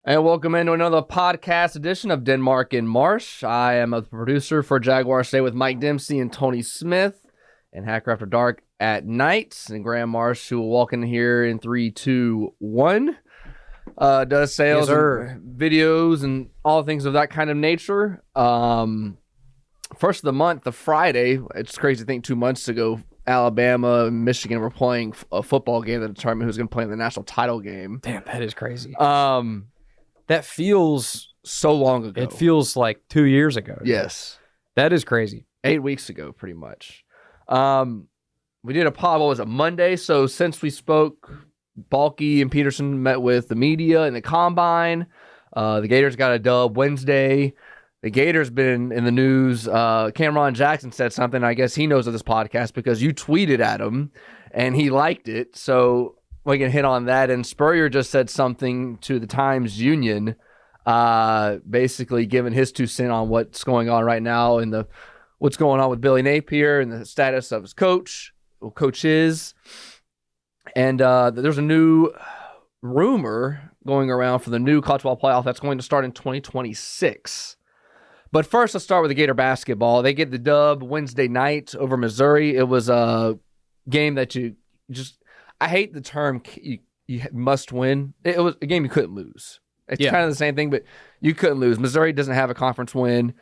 And welcome into another podcast edition of Denmark and Marsh. I am a producer for Jaguar State with Mike Dempsey and Tony Smith and Hacker After Dark at night. And Graham Marsh, who will walk in here in 3, 2, 1, does sales and videos and all things of that kind of nature. First of the month, the Friday, it's crazy to think 2 months ago, Alabama and Michigan were playing a football game that determined who's going to play in the national title game. Damn, that is crazy. That feels so long ago. It feels like 2 years ago. Yes. That is crazy. 8 weeks ago, pretty much. We did a pod, what was it, Monday? So since we spoke, Balky and Peterson met with the media and the combine. The Gators got a dub Wednesday. The Gators been in the news. Cameron Jackson said something. I guess he knows of this podcast because you tweeted at him and he liked it. So we can hit on that. And Spurrier just said something to the Times-Union, basically giving his 2 cents on what's going on right now and what's going on with Billy Napier and the status of his coaches. And there's a new rumor going around for the new college football playoff that's going to start in 2026. But first, let's start with the Gator basketball. They get the dub Wednesday night over Missouri. It was a game that you just... I hate the term you must win. It was a game you couldn't lose. It's kind of the same thing, but you couldn't lose. Missouri doesn't have a conference win.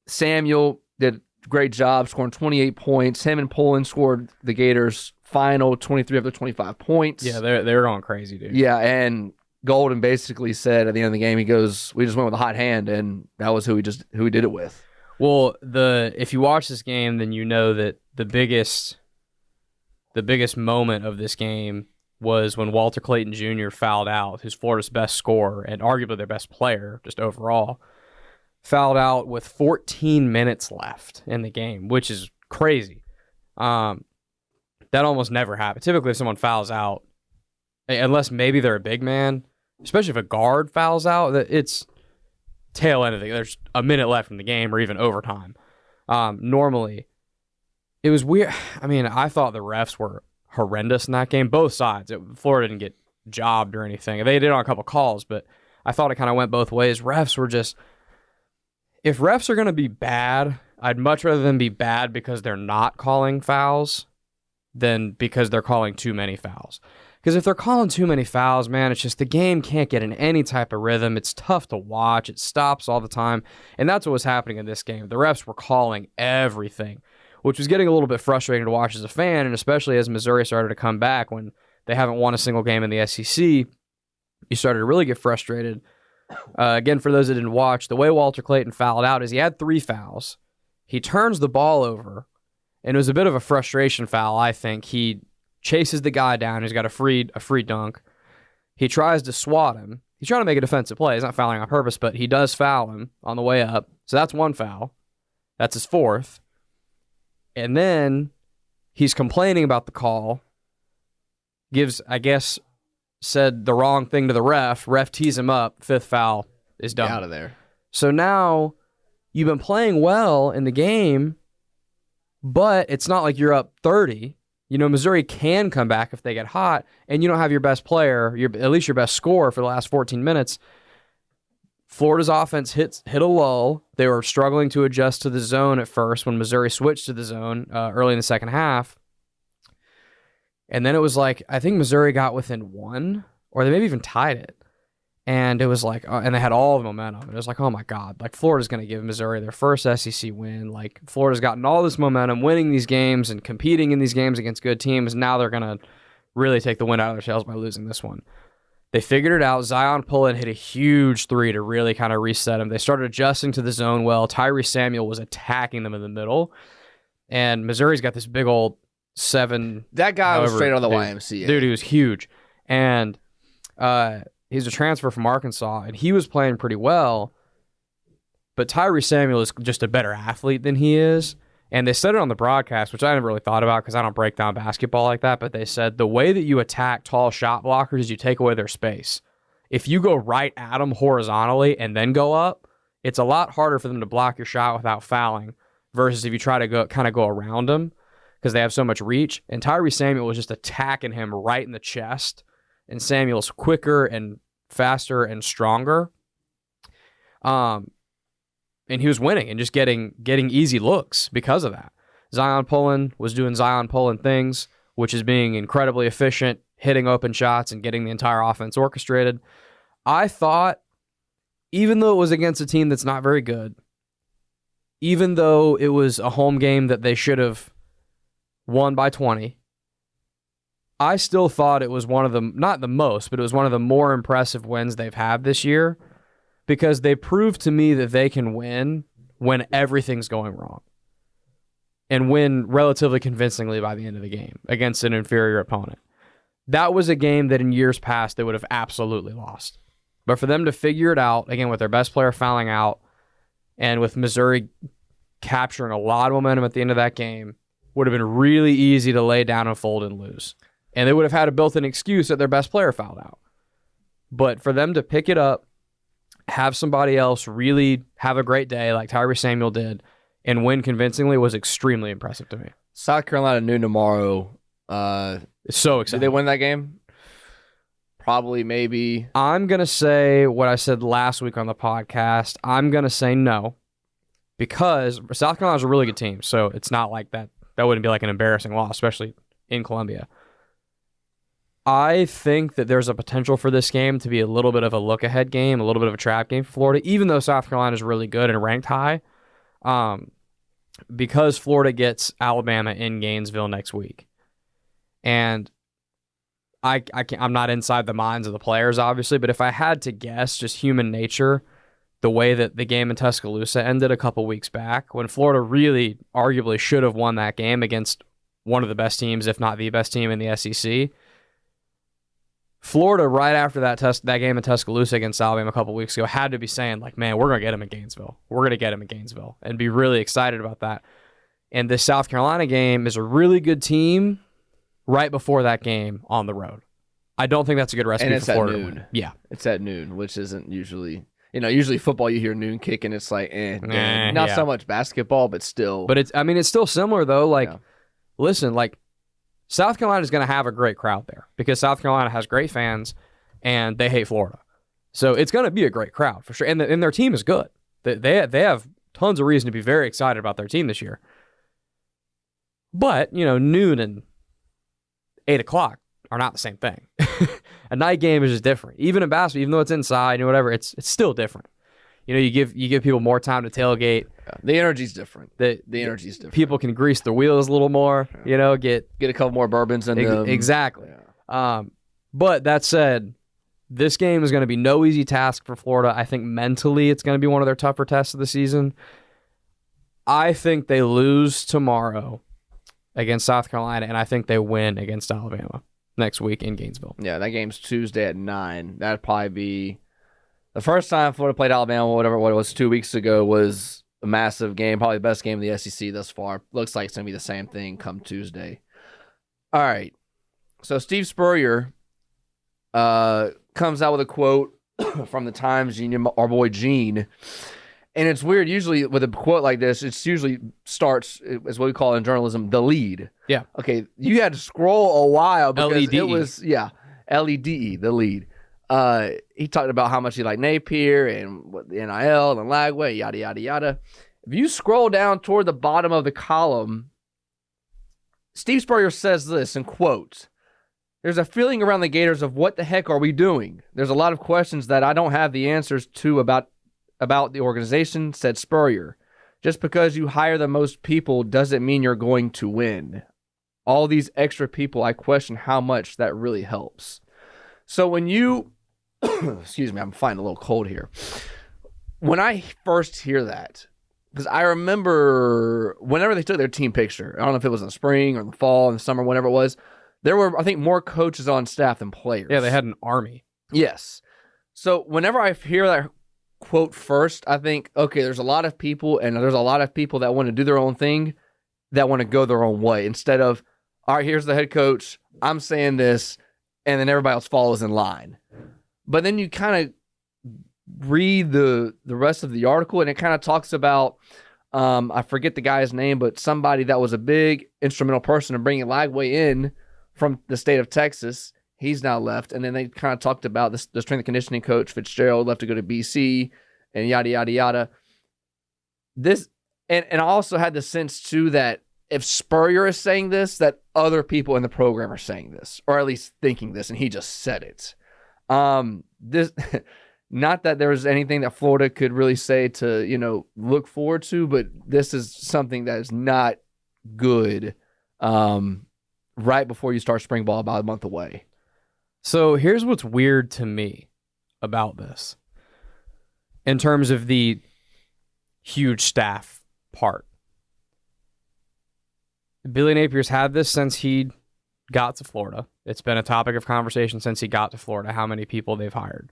Samuel did a great job scoring 28 points. Him and Poland scored the Gators' final 23 of the 25 points. Yeah, they were going crazy, dude. Yeah, and Golden basically said at the end of the game, he goes, "We just went with a hot hand," and that was who we did it with. Well, if you watch this game, then you know that the biggest moment of this game was when Walter Clayton Jr. fouled out, who's Florida's best scorer and arguably their best player, just overall, fouled out with 14 minutes left in the game, which is crazy. That almost never happens. Typically, if someone fouls out, unless maybe they're a big man, especially if a guard fouls out, it's tail end of the game. There's a minute left in the game or even overtime. Normally, it was weird. I mean, I thought the refs were horrendous in that game, both sides. Florida didn't get jobbed or anything. They did on a couple calls, but I thought it kind of went both ways. Refs were just... If refs are going to be bad, I'd much rather them be bad because they're not calling fouls than because they're calling too many fouls. Because if they're calling too many fouls, man, it's just the game can't get in any type of rhythm. It's tough to watch. It stops all the time. And that's what was happening in this game. The refs were calling everything, which was getting a little bit frustrating to watch as a fan, and especially as Missouri started to come back when they haven't won a single game in the SEC, you started to really get frustrated. Again, for those that didn't watch, the way Walter Clayton fouled out is he had 3 fouls. He turns the ball over, and it was a bit of a frustration foul, I think. He chases the guy down. He's got a free dunk. He tries to swat him. He's trying to make a defensive play. He's not fouling on purpose, but he does foul him on the way up. So that's 1 foul. That's his 4th. And then he's complaining about the call, said the wrong thing to the ref. Ref tees him up. 5th foul is done. Get out of there. So now you've been playing well in the game, but it's not like you're up 30. You know, Missouri can come back if they get hot, and you don't have your best player, at least your best scorer for the last 14 minutes. Florida's offense hit a lull. They were struggling to adjust to the zone at first when Missouri switched to the zone early in the second half. And then it was like, I think Missouri got within 1, or they maybe even tied it. And it was like, and they had all the momentum. It was like, oh my God, like Florida's going to give Missouri their first SEC win. Like Florida's gotten all this momentum, winning these games and competing in these games against good teams. Now they're going to really take the wind out of their sails by losing this one. They figured it out. Zion Pullen hit a huge 3 to really kind of reset them. They started adjusting to the zone well. Tyree Samuel was attacking them in the middle. And Missouri's got this big old 7. That guy was straight out of the YMCA. Dude, he was huge. And he's a transfer from Arkansas, and he was playing pretty well. But Tyree Samuel is just a better athlete than he is. And they said it on the broadcast, which I never really thought about because I don't break down basketball like that, but they said the way that you attack tall shot blockers is you take away their space. If you go right at them horizontally and then go up, it's a lot harder for them to block your shot without fouling versus if you try to go around them because they have so much reach. And Tyree Samuel was just attacking him right in the chest, and Samuel's quicker and faster, and stronger. And he was winning and just getting easy looks because of that. Zion Pullen was doing Zion Pullen things, which is being incredibly efficient, hitting open shots and getting the entire offense orchestrated. I thought, even though it was against a team that's not very good, even though it was a home game that they should have won by 20, I still thought it was one of the, not the most, but it was one of the more impressive wins they've had this year, because they proved to me that they can win when everything's going wrong and win relatively convincingly by the end of the game against an inferior opponent. That was a game that in years past they would have absolutely lost. But for them to figure it out, again, with their best player fouling out and with Missouri capturing a lot of momentum at the end of that game, would have been really easy to lay down and fold and lose. And they would have had a built-in excuse that their best player fouled out. But for them to pick it up, have somebody else really have a great day like Tyree Samuel did, and win convincingly was extremely impressive to me. South Carolina noon tomorrow. It's so exciting. Did they win that game? Probably, maybe. I'm going to say what I said last week on the podcast. I'm going to say no, because South Carolina's a really good team, so it's not like that. That wouldn't be like an embarrassing loss, especially in Columbia. I think that there's a potential for this game to be a little bit of a look-ahead game, a little bit of a trap game for Florida, even though South Carolina is really good and ranked high, because Florida gets Alabama in Gainesville next week. And I'm not inside the minds of the players, obviously, but if I had to guess, just human nature, the way that the game in Tuscaloosa ended a couple weeks back, when Florida really arguably should have won that game against one of the best teams, if not the best team in the SEC, Florida, right after that game in Tuscaloosa against Alabama a couple weeks ago, had to be saying, like, man, we're going to get him in Gainesville. We're going to get him in Gainesville, and be really excited about that. And this South Carolina game is a really good team right before that game on the road. I don't think that's a good recipe for Florida. And it's at noon. Yeah. It's at noon, which isn't usually... usually football, you hear noon kick, and it's like, not so much basketball, but still. But it's still similar, though. Like, listen, like, South Carolina is going to have a great crowd there because South Carolina has great fans and they hate Florida. So it's going to be a great crowd for sure. And their team is good. They have tons of reason to be very excited about their team this year. But, noon and 8 o'clock are not the same thing. A night game is just different. Even in basketball, even though it's inside and whatever, it's still different. You give people more time to tailgate. Yeah, the energy's different. The energy's different. People can grease their wheels a little more. Get a couple more bourbons in them. Exactly. Yeah. But that said, this game is going to be no easy task for Florida. I think mentally it's going to be one of their tougher tests of the season. I think they lose tomorrow against South Carolina, and I think they win against Alabama next week in Gainesville. Yeah, that game's Tuesday at 9. That'd probably be the first time Florida played Alabama, what it was 2 weeks ago, was a massive game, probably the best game in the SEC thus far. Looks like it's going to be the same thing come Tuesday. All right. So Steve Spurrier comes out with a quote from the Times, our boy Gene. And it's weird. Usually with a quote like this, it usually starts, as what we call in journalism, the lead. Yeah. Okay. You had to scroll a while because L-E-D-E. it was, L-E-D-E, the lead. He talked about how much he liked Napier and what the NIL and Lagway, yada, yada, yada. If you scroll down toward the bottom of the column, Steve Spurrier says this, in quotes, "There's a feeling around the Gators of what the heck are we doing? There's a lot of questions that I don't have the answers to about the organization," said Spurrier. "Just because you hire the most people doesn't mean you're going to win. All these extra people, I question how much that really helps." So when you, excuse me, I'm finding a little cold here. When I first hear that, because I remember whenever they took their team picture, I don't know if it was in the spring or in the fall, in the summer, whenever it was, there were, I think, more coaches on staff than players. Yeah, they had an army. Yes. So whenever I hear that quote first, I think, okay, there's a lot of people, and there's a lot of people that want to do their own thing, that want to go their own way, instead of, all right, here's the head coach, I'm saying this, and then everybody else follows in line. But then you kind of read the rest of the article, and it kind of talks about, I forget the guy's name, but somebody that was a big instrumental person in bringing Lagway in from the state of Texas. He's now left. And then they kind of talked about the strength and conditioning coach, Fitzgerald, left to go to BC and yada, yada, yada. This, and I also had the sense, too, that if Spurrier is saying this, that other people in the program are saying this, or at least thinking this, and he just said it. This, not that there was anything that Florida could really say to, look forward to, but this is something that is not good right before you start spring ball, about a month away. So here's what's weird to me about this in terms of the huge staff part. Billy Napier's had this since he got to Florida. It's been a topic of conversation since he got to Florida, how many people they've hired.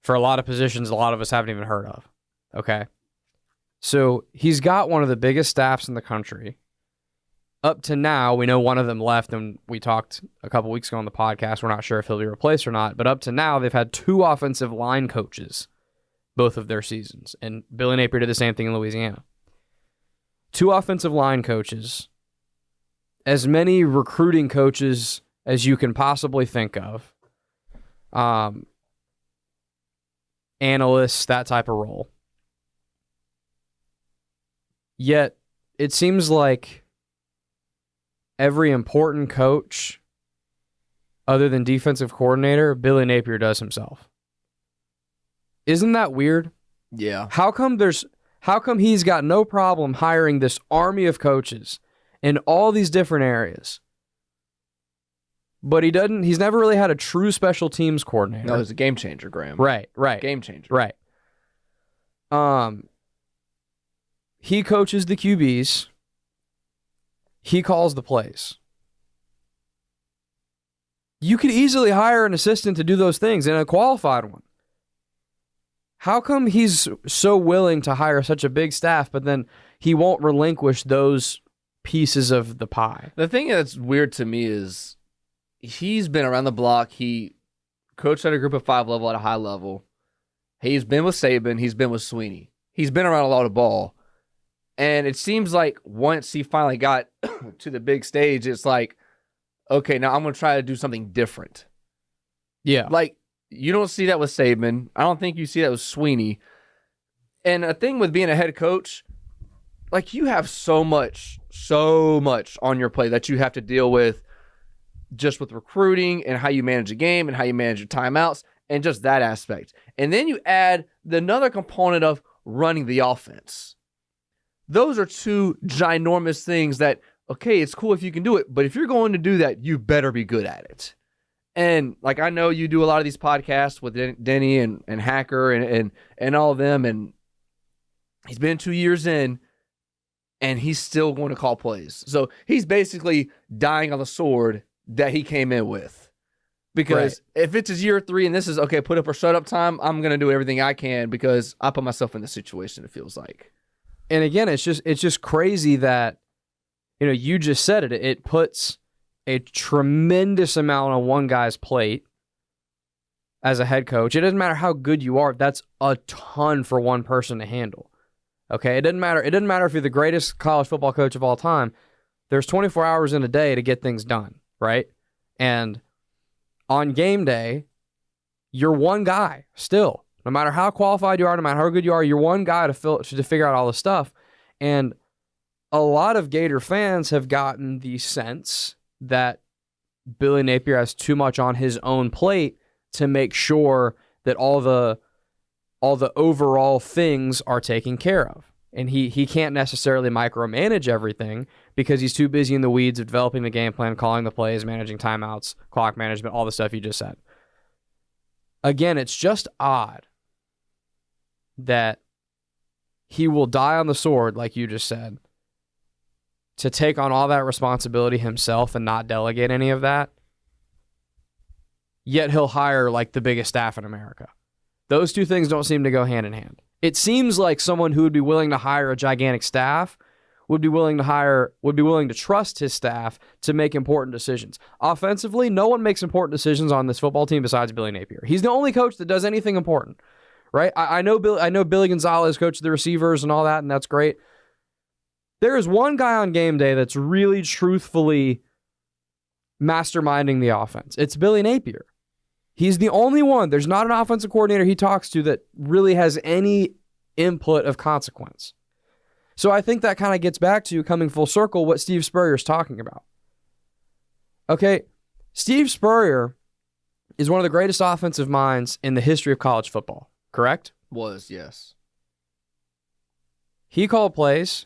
For a lot of positions, a lot of us haven't even heard of. Okay? So he's got one of the biggest staffs in the country. Up to now, we know one of them left, and we talked a couple weeks ago on the podcast. We're not sure if he'll be replaced or not, but up to now, they've had 2 offensive line coaches both of their seasons, and Billy Napier did the same thing in Louisiana. 2 offensive line coaches, as many recruiting coaches as you can possibly think of, analysts, that type of role. Yet, it seems like every important coach, other than defensive coordinator, Billy Napier does himself. Isn't that weird? Yeah. How come he's got no problem hiring this army of coaches in all these different areas? But he's never really had a true special teams coordinator. No, he's a game changer, Graham. Right. Game changer. Right. He coaches the QBs. He calls the plays. You could easily hire an assistant to do those things, and a qualified one. How come he's so willing to hire such a big staff, but then he won't relinquish those pieces of the pie? The thing that's weird to me is he's been around the block. He coached at a group of 5 level at a high level. He's been with Saban. He's been with Sweeney. He's been around a lot of ball. And it seems like once he finally got to the big stage, it's like, okay, now I'm going to try to do something different. Yeah. Like, you don't see that with Saban. I don't think you see that with Sweeney. And a thing with being a head coach, like, you have so much on your plate that you have to deal with, just with recruiting and how you manage a game and how you manage your timeouts and just that aspect. And then you add another component of running the offense. Those are 2 ginormous things that, okay, it's cool if you can do it, but if you're going to do that, you better be good at it. And, like, I know you do a lot of these podcasts with Denny and Hacker and all of them, and he's been 2 years in, and he's still going to call plays. So he's basically dying on the sword that he came in with. Because if it's his year 3 and this is, okay, put up or shut up time, I'm going to do everything I can because I put myself in this situation, it feels like. And again, it's just crazy that, you just said it. It puts a tremendous amount on one guy's plate as a head coach. It doesn't matter how good you are. That's a ton for one person to handle. Okay? It doesn't matter. It doesn't matter if you're the greatest college football coach of all time. There's 24 hours in a day to get things done, right? And on game day, you're one guy still. No matter how qualified you are, no matter how good you are, you're one guy to figure out all this stuff. And a lot of Gator fans have gotten the sense that Billy Napier has too much on his own plate to make sure that all the overall things are taken care of. And he can't necessarily micromanage everything because he's too busy in the weeds of developing the game plan, calling the plays, managing timeouts, clock management, all the stuff you just said. Again, it's just odd that he will die on the sword, like you just said, to take on all that responsibility himself and not delegate any of that. Yet he'll hire like the biggest staff in America. Those 2 things don't seem to go hand in hand. It seems like someone who would be willing to hire a gigantic staff would be willing to trust his staff to make important decisions. Offensively, no one makes important decisions on this football team besides Billy Napier. He's the only coach that does anything important. Right? I know Billy Gonzalez coached the receivers and all that, and that's great. There is one guy on game day that's really truthfully masterminding the offense. It's Billy Napier. He's the only one. There's not an offensive coordinator he talks to that really has any input of consequence. So I think that kind of gets back to, coming full circle, what Steve Spurrier is talking about. Okay, Steve Spurrier is one of the greatest offensive minds in the history of college football, correct? Was, yes. He called plays.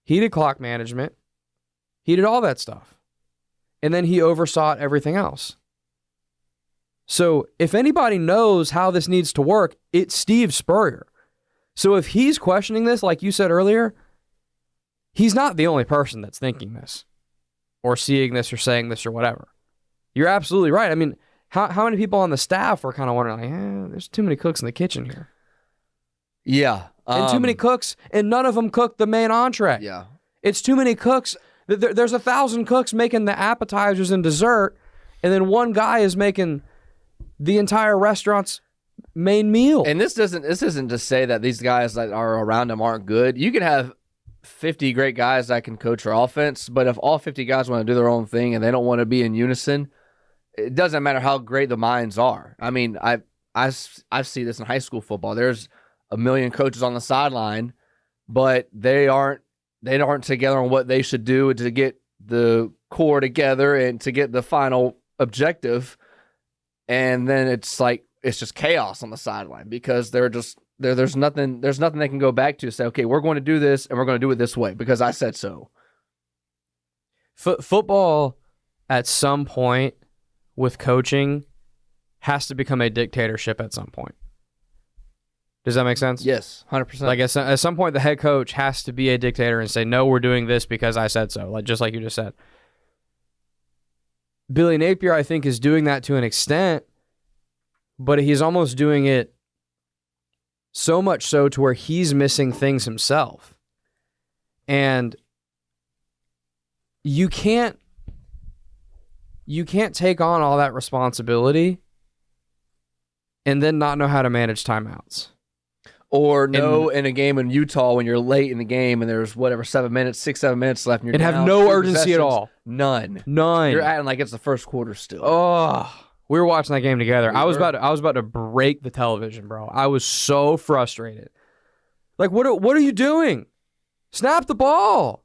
He did clock management. He did all that stuff. And then he oversaw everything else. So if anybody knows how this needs to work, it's Steve Spurrier. So if he's questioning this, like you said earlier, he's not the only person that's thinking this or seeing this or saying this or whatever. You're absolutely right. I mean, how many people on the staff are kind of wondering, like, there's too many cooks in the kitchen here. Yeah. And too many cooks, and none of them cook the main entree. Yeah. It's too many cooks. There's 1,000 cooks making the appetizers and dessert, and then one guy is making the entire restaurant's main meal. And this isn't to say that these guys that are around him aren't good. You can have 50 great guys that can coach your offense, but if all 50 guys want to do their own thing and they don't want to be in unison, it doesn't matter how great the minds are. I mean, I see this in high school football. There's a million coaches on the sideline, but they aren't together on what they should do to get the core together and to get the final objective. And then it's just chaos on the sideline because there's nothing they can go back to say, okay, we're going to do this and we're going to do it this way because I said so. Football at some point with coaching has to become a dictatorship at some point. Does that make sense? Yes, 100%. Like at some point, the head coach has to be a dictator and say, no, we're doing this because I said so, just like you just said. Billy Napier, I think, is doing that to an extent, but he's almost doing it so much so to where he's missing things himself. And you can't take on all that responsibility and then not know how to manage timeouts. Or in a game in Utah when you're late in the game and there's 7 minutes left and you're down, have no urgency at all. None. You're acting like it's the first quarter still. Oh, we were watching that game together. I was about to break the television, bro. I was so frustrated. Like, what are you doing? Snap the ball.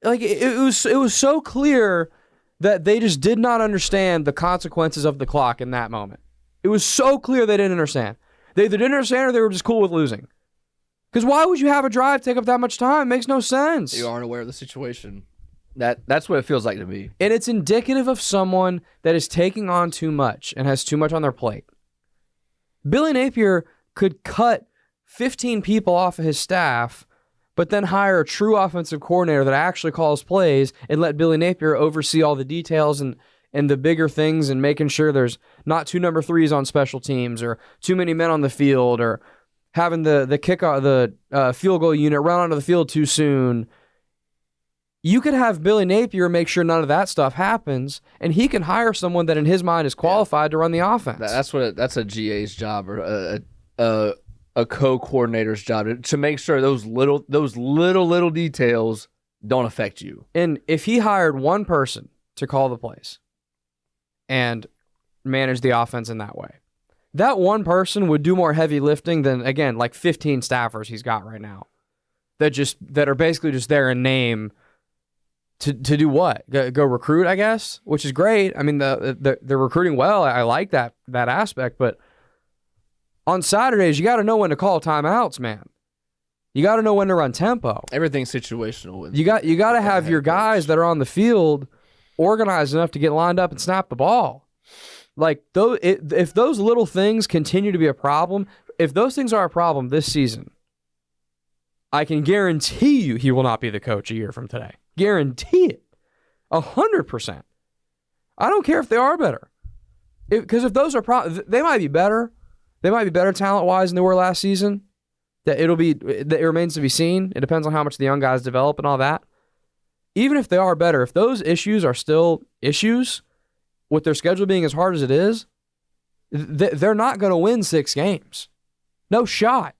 Like it was so clear that they just did not understand the consequences of the clock in that moment. It was so clear they didn't understand. They either didn't understand or they were just cool with losing. Because why would you have a drive take up that much time? It makes no sense. You aren't aware of the situation. That's what it feels like to me. And it's indicative of someone that is taking on too much and has too much on their plate. Billy Napier could cut 15 people off of his staff, but then hire a true offensive coordinator that actually calls plays and let Billy Napier oversee all the details and the bigger things and making sure there's not two number threes on special teams or too many men on the field or having the field goal unit run onto the field too soon. You could have Billy Napier make sure none of that stuff happens, and he can hire someone that in his mind is qualified to run the offense. That's a GA's job or a co-coordinator's job to make sure those little details don't affect you. And if he hired one person to call the plays and manage the offense in that way, that one person would do more heavy lifting than, again, like 15 staffers he's got right now that are basically just there in name to do what? Go recruit, I guess, which is great. I mean, they're recruiting well. I like that aspect, but on Saturdays, you got to know when to call timeouts, man. You got to know when to run tempo. Everything's situational. You got to have your guys that are on the field organized enough to get lined up and snap the ball. Like, if those little things continue to be a problem, if those things are a problem this season, I can guarantee you he will not be the coach a year from today. Guarantee it. 100%. I don't care if they are better. Because if those are they might be better. They might be better talent-wise than they were last season. It remains to be seen. It depends on how much the young guys develop and all that. Even if they are better, if those issues are still issues, with their schedule being as hard as it is, they're not going to win 6 games. No shot.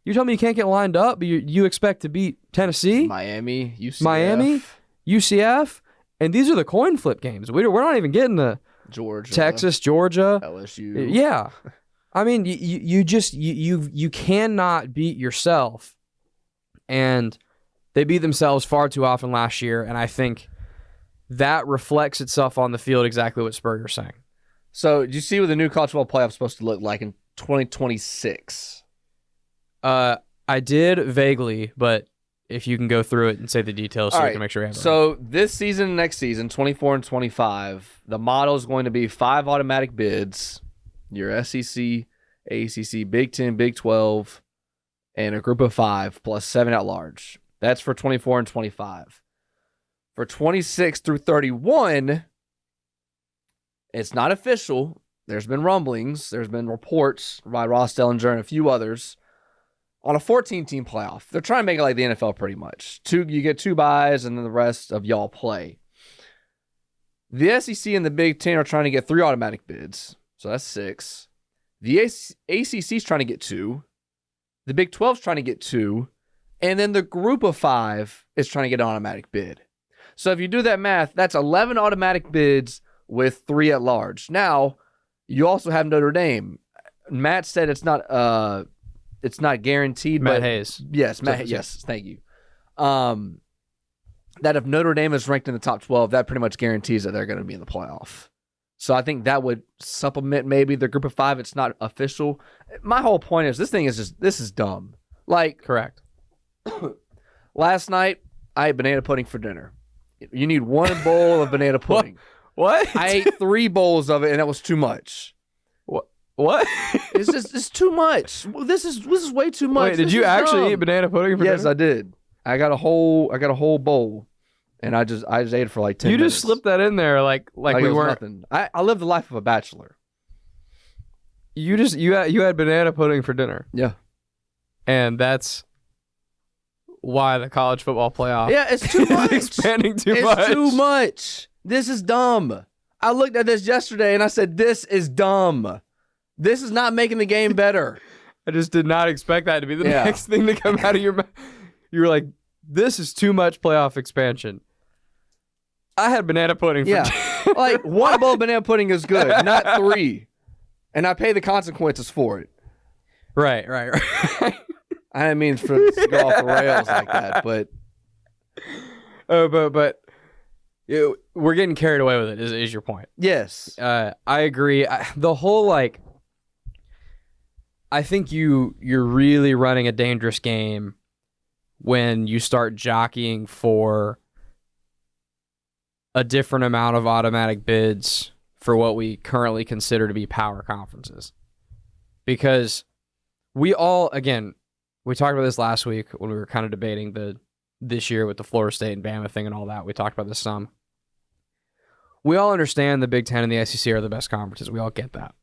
You're telling me you can't get lined up, but you expect to beat Tennessee? Miami, UCF, And these are the coin flip games. We're not even getting to Georgia, Texas, Georgia, LSU. Yeah. I mean, you cannot beat yourself. And they beat themselves far too often last year, and I think that reflects itself on the field exactly what Spurrier's saying. So, do you see what the new college football playoff is supposed to look like in 2026? I did vaguely, but if you can go through it and say the details so we can make sure we have it. So, this season and next season, 24 and 25, the model is going to be 5 automatic bids, your SEC, ACC, Big 10, Big 12, and a group of 5 plus 7 at large. That's for 24 and 25. For 26 through 31, it's not official. There's been rumblings. There's been reports by Ross Dellinger and a few others on a 14-team playoff. They're trying to make it like the NFL pretty much. You get 2 byes, and then the rest of y'all play. The SEC and the Big 10 are trying to get 3 automatic bids, so that's 6. The ACC is trying to get 2. The Big 12 is trying to get 2. And then the group of 5 is trying to get an automatic bid. So if you do that math, that's 11 automatic bids with 3 at large. Now, you also have Notre Dame. Matt said it's not guaranteed. Matt Hayes. Yes, yes, thank you. That if Notre Dame is ranked in the top 12, that pretty much guarantees that they're going to be in the playoff. So I think that would supplement maybe the group of 5. It's not official. My whole point is this is dumb. Like, correct. Last night, I ate banana pudding for dinner. You need 1 bowl of banana pudding. What? I ate 3 bowls of it, and that was too much. What? It's too much. This is way too much. Wait, did you actually eat banana pudding for dinner? Yes, I did. I got a whole bowl, and I just ate it for like 10 minutes. You just slipped that in there like we weren't. Nothing. I live the life of a bachelor. You had banana pudding for dinner. Yeah. And that's why the college football playoff it's too much. expanding too much. It's too much. This is dumb. I looked at this yesterday and I said, this is dumb. This is not making the game better. I just did not expect that to be the next thing to come out of your mouth. You were like, this is too much playoff expansion. I had banana pudding for like 1 bowl of banana pudding is good, not 3. And I pay the consequences for it. Right. I didn't mean for it to go off the rails like that, but we're getting carried away with it. Is your point? Yes, I agree. The whole I think you're really running a dangerous game when you start jockeying for a different amount of automatic bids for what we currently consider to be power conferences, because we talked about this last week when we were kind of debating this year with the Florida State and Bama thing and all that. We talked about this some. We all understand the Big Ten and the SEC are the best conferences. We all get that.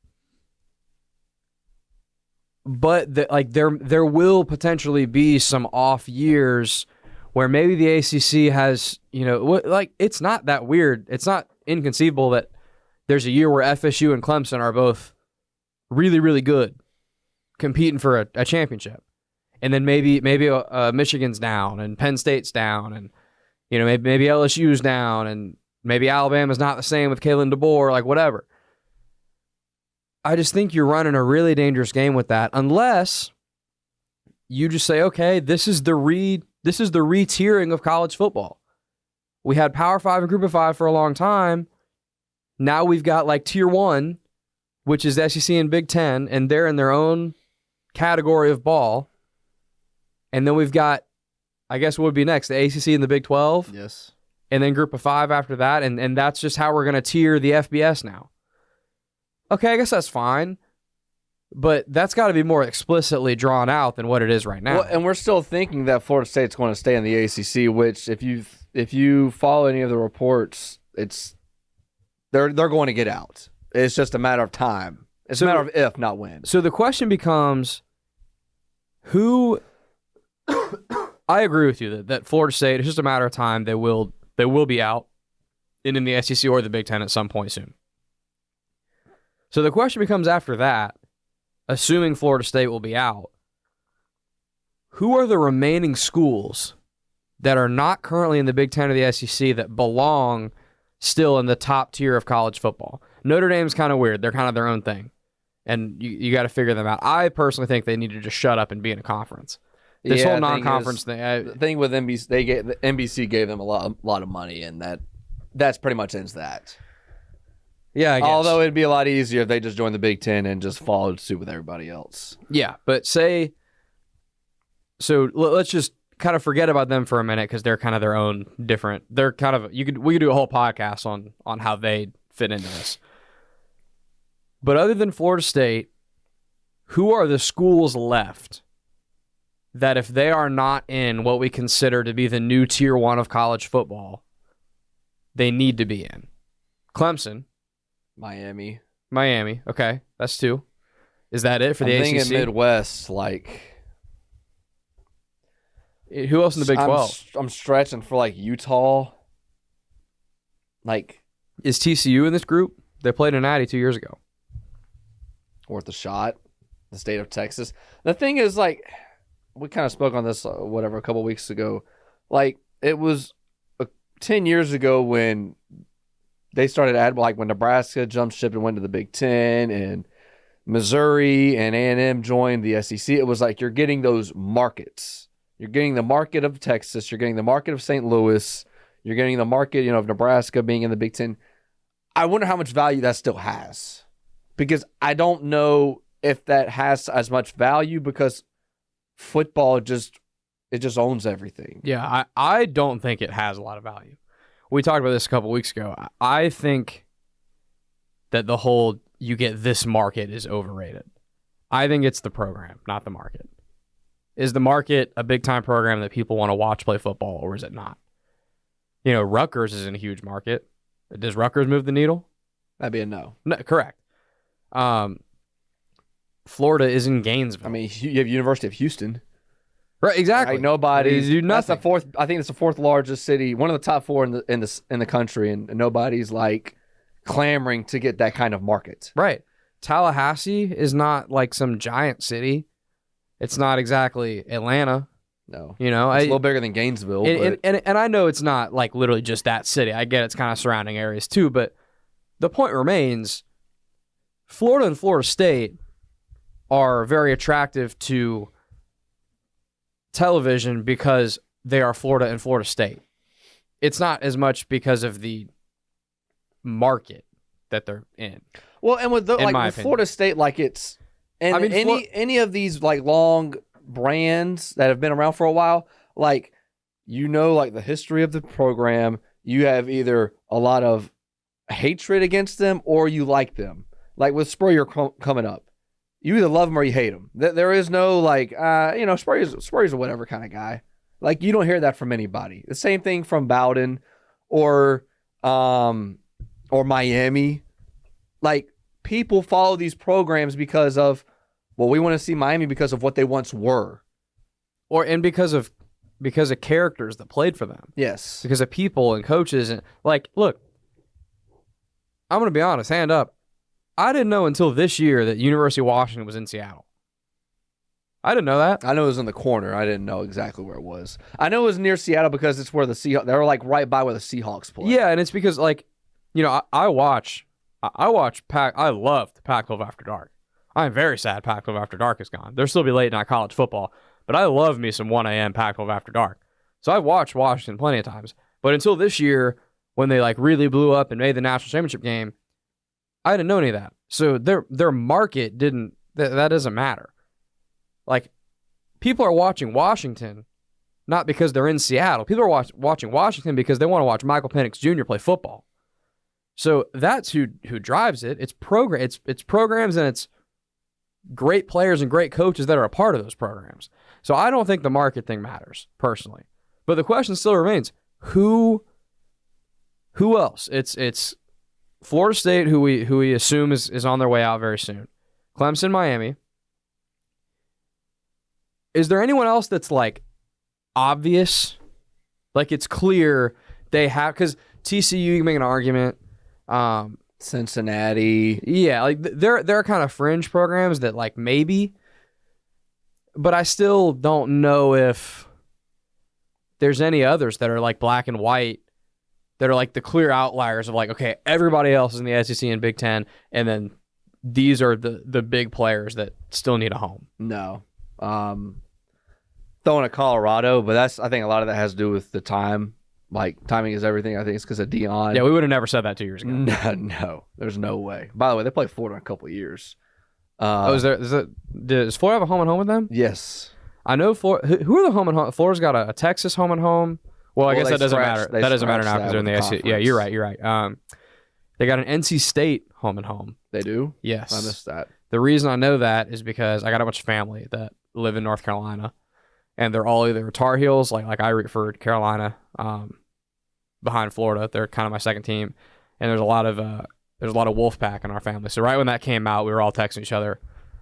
But there will potentially be some off years where maybe the ACC has, it's not that weird. It's not inconceivable that there's a year where FSU and Clemson are both really, really good, competing for a championship. And then maybe Michigan's down and Penn State's down and maybe LSU's down and maybe Alabama's not the same with Kalen DeBoer, like whatever. I just think you're running a really dangerous game with that, unless you just say, okay, this is the re-tiering of college football. We had Power 5 and Group of 5 for a long time. Now we've got like Tier 1, which is the SEC and Big Ten, and they're in their own category of ball. And then we've got, I guess what would be next, the ACC and the Big 12? Yes. And then Group of 5 after that, and that's just how we're going to tier the FBS now. Okay, I guess that's fine, but that's got to be more explicitly drawn out than what it is right now. Well, and we're still thinking that Florida State's going to stay in the ACC, which if you follow any of the reports, they're going to get out. It's just a matter of time. It's a matter of if, not when. So the question becomes, who? I agree with you that Florida State, it's just a matter of time. They will be out in the SEC or the Big Ten at some point soon. So the question becomes after that, assuming Florida State will be out, who are the remaining schools that are not currently in the Big Ten or the SEC that belong still in the top tier of college football. Notre Dame's kind of weird. They're kind of their own thing. And you got to figure them out. I personally think they need to just shut up and be in a conference. This whole non-conference thing. The thing with NBC, the NBC gave them a lot of money, and that's pretty much ends that. Yeah, I guess. Although it'd be a lot easier if they just joined the Big Ten and just followed suit with everybody else. Yeah, but let's just kind of forget about them for a minute because they're kind of their own different. They're kind of we could do a whole podcast on how they fit into this. But other than Florida State, who are the schools left that if they are not in what we consider to be the new tier 1 of college football, they need to be in? Clemson. Miami. Okay, that's 2. Is that it for the ACC? I think in Midwest, like... Who else in the Big 12? I'm stretching for, like, Utah. Like... Is TCU in this group? They played in Natty 2 years ago. Worth a shot. The state of Texas. The thing is, like, we kind of spoke on this, a couple weeks ago. Like, it was 10 years ago when they started like when Nebraska jumped ship and went to the Big Ten, and Missouri and A&M joined the SEC. It was like you're getting those markets. You're getting the market of Texas. You're getting the market of St. Louis. You're getting the market, of Nebraska being in the Big Ten. I wonder how much value that still has. Because I don't know if that has as much value because football just owns everything. Yeah, I don't think it has a lot of value. We talked about this a couple weeks ago. I think that the whole you get this market is overrated. I think it's the program, not the market. Is the market a big-time program that people want to watch play football, or is it not? Rutgers is in a huge market. Does Rutgers move the needle? That'd be a no. No, correct. Florida is in Gainesville. I mean, you have University of Houston. Right, exactly. Like nobody's. That's the fourth. I think it's the fourth largest city, one of the top 4 in the country, and nobody's like clamoring to get that kind of market. Right. Tallahassee is not like some giant city. It's not exactly Atlanta. No. It's a little bigger than Gainesville. And I know it's not like literally just that city. I get it's kind of surrounding areas too, but the point remains, Florida and Florida State are very attractive to television because they are Florida and Florida State. It's not as much because of the market that they're in. Well, and with Florida State, like it's and any of these like long brands that have been around for a while, like like the history of the program, you have either a lot of hatred against them or you like them. Like with Spurrier coming up, you either love him or you hate him. There is no like, Spurrier's a whatever kind of guy. Like you don't hear that from anybody. The same thing from Bowden or Miami. Like people follow these programs because of, we want to see Miami because of what they once were, and because of characters that played for them. Yes, because of people and coaches and like, look, I'm gonna be honest, hand up. I didn't know until this year that University of Washington was in Seattle. I didn't know that. I know it was in the corner. I didn't know exactly where it was. I know it was near Seattle because it's where the Seahawks. They were like right by where the Seahawks play. Yeah, and it's because like, I watch Pac. I love the Pac-12 After Dark. I'm very sad Pac-12 After Dark is gone. There'll still be late night college football, but I love me some 1 a.m. Pac-12 After Dark. So I've watched Washington plenty of times. But until this year, when they like really blew up and made the national championship game, I didn't know any of that. So their market didn't. That doesn't matter. Like, people are watching Washington not because they're in Seattle. People are watching Washington because they want to watch Michael Penix Jr. play football. So that's who drives it. It's programs and it's great players and great coaches that are a part of those programs. So I don't think the market thing matters, personally. But the question still remains, who else? It's Florida State, who we assume is on their way out very soon. Clemson, Miami. Is there anyone else that's like obvious? Like it's clear they have, because TCU, you can make an argument. Cincinnati. Yeah, like they're kind of fringe programs that like maybe, but I still don't know if there's any others that are like black and white that are like the clear outliers of like, okay, everybody else is in the SEC and Big Ten, and then these are the big players that still need a home? No. Throwing at Colorado, but I think a lot of that has to do with the time. Like, timing is everything. I think it's because of Dion. Yeah, we would have never said that 2 years ago. No, there's no way. By the way, they played Florida in a couple of years. Does Florida have a home and home with them? Yes. I know Florida. Who are the home and home? Florida's got a Texas home and home. Well, I guess that doesn't matter. That doesn't matter now because they're in the SEC. Yeah, you're right. They got an NC State home and home. They do? Yes. I missed that. The reason I know that is because I got a bunch of family that live in North Carolina, and they're all either Tar Heels, like I root for Carolina, behind Florida. They're kind of my second team, and there's a lot of Wolfpack in our family. So right when that came out, we were all texting each other,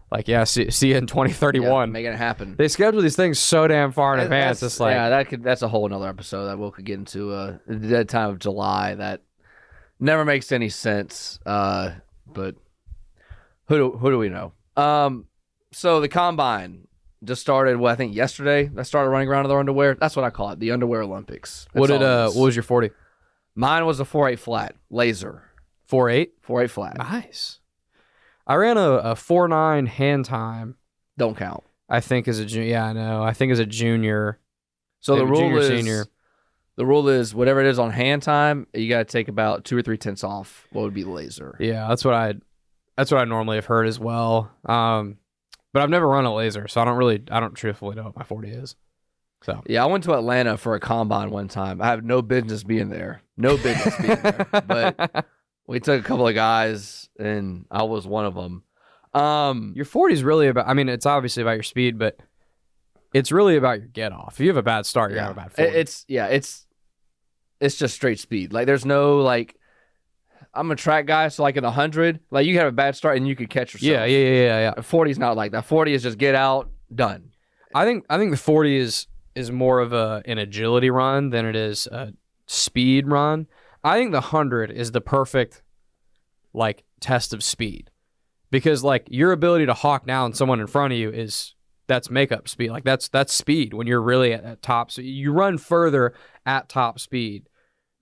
like, "Yeah, see you in 2031." Yeah, making it happen. They schedule these things so damn far in advance. It's like, that's a whole another episode that we could get into. The dead time of July that never makes any sense. But who do we know? So the combine just started. I think yesterday. They started running around in their underwear. That's what I call it, the underwear Olympics. What was your 40? Mine was a 4.8 flat laser. 4.8? 4.8 flat. Nice. I ran a 4.9 hand time. Don't count. I think as a junior. Yeah, I know. I think as a junior. So the rule is senior. The rule is whatever it is on hand time, you got to take about 2 or 3 tenths off. What would be laser? Yeah, that's what I normally have heard as well. But I've never run a laser, so I don't truthfully know what my 40 is. So yeah, I went to Atlanta for a combine one time. I have no business being there. But we took a couple of guys, and I was one of them. Your 40 is really about. I mean, it's obviously about your speed, but it's really about your get off. If you have a bad start, you're gonna have a bad 40. It's just straight speed. Like there's no like. I'm a track guy, so like in 100, like you have a bad start and you could catch yourself. Yeah. 40 is not like that. 40 is just get out, done. I think the 40 is more of an agility run than it is a speed run. I think the 100 is the perfect like test of speed, because like your ability to hawk down someone in front of you that's makeup speed. Like that's speed when you're really at top. So you run further at top speed